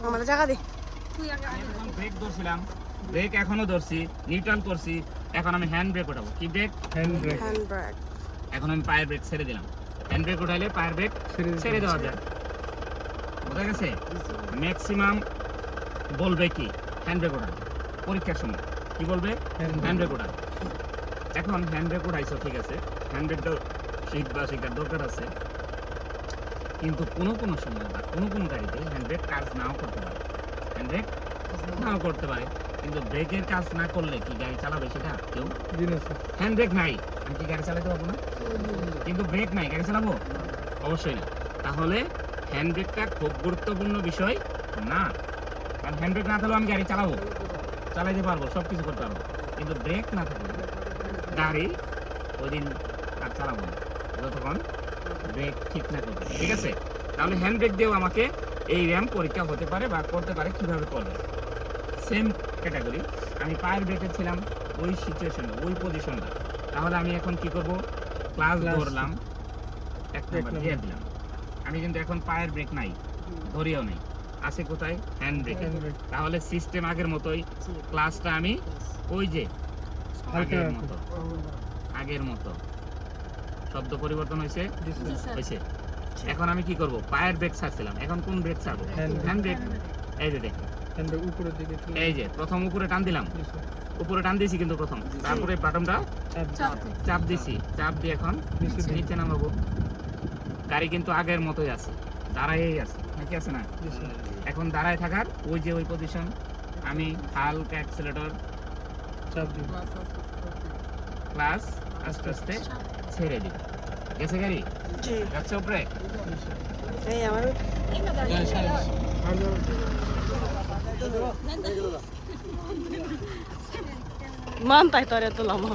আমাদের জায়গা দে। Break ধরছিলাম, break এখনো ধরছি, নিউট্রাল করছি, এখন আমি হ্যান্ড ব্রেক উঠাবো। কি ব্রেক? Hand brake. এখন আমি পায়ের ব্রেক ছেড়ে দিলাম। হ্যান্ড ব্রেক উঠাইলে পায়ের ব্রেক ছেড়ে দেওয়া যায়, বোঝা গেছে? ম্যাক্সিমাম বলবে কি হ্যান্ড ব্রেক উঠানো পরীক্ষার সময়, কি বলবে? হ্যান্ড ব্রেক উঠানো। এখন হ্যান্ড ব্রেক উঠাইছো, ঠিক আছে, হ্যান্ড ব্রেকটা শেখার দরকার আছে, কিন্তু কোনো কোনো সময় বা কোনো কোনো গাড়িতে হ্যান্ড ব্রেক কাজ নাও করতে পারে, হ্যান্ড ব্রেক নাও করতে পারে। কিন্তু ব্রেকের কাজ না করলে কি গাড়ি চালাবে সেটা কেউ? হ্যান্ড ব্রেক নাই, আমি কি গাড়ি চালাতে পারবো না? কিন্তু ব্রেক নাই, গাড়ি চালাবো? অবশ্যই না। তাহলে হ্যান্ড ব্রেকটা খুব গুরুত্বপূর্ণ বিষয় না, কারণ হ্যান্ড ব্রেক না থাকলেও আমি গাড়ি চালাবো, চালাইতে পারবো, সব কিছু করতে পারবো, কিন্তু ব্রেক না থাকলে গাড়ি ওই দিন আর চালাবো না যতক্ষণ ব্রেক ঠিক না করবে, ঠিক আছে? তাহলে হ্যান্ড ব্রেক দিয়েও আমাকে এই র্যাম পরীক্ষা হতে পারে বা করতে পারে। কিভাবে করবে? সেম ক্যাটাগরি, আমি পায়ের ব্রেকে ছিলাম, ওই সিচুয়েশনটা, ওই পজিশনটা। তাহলে আমি এখন কি করব? ক্লাস ধরলাম, এক নাম্বার দিয়ে দিলাম। আমি কিন্তু এখন পায়ের ব্রেক নাই, ধরিও নাই, আছে কোথায়? Hand brake. তাহলে সিস্টেম আগের মতোই, ক্লাসটা আমি ওই যে আগের মতো শব্দ পরিবর্তন হয়েছে হয়েছে। এখন আমি কি করব? পায়ের ব্রেক ছাড়ছিলাম, এখন কোন ব্রেক ছাড়বো? Hand brake. এই যে দেখেন, এই যে প্রথম উপরে টান দিলাম, উপরে টান দিয়েছি কিন্তু প্রথম, তারপরে বাটনটা চাপ দিছি, চাপ দিয়ে এখন নিচে নামাবো। গাড়ি কিন্তু আগের মতোই আছে, দাঁড়াই আছে, নাকি আছে না? এখন দাঁড়ায় থাকার ওই যে ওই পজিশন, আমি হালকা অ্যাক্সিলারেটর চাপ দিই, ক্লাস আস্তে আস্তে ছেড়ে দিই। গেছে গাড়ি? যাচ্ছে উপরে? এই আমার মান তাই তোরে তো লামা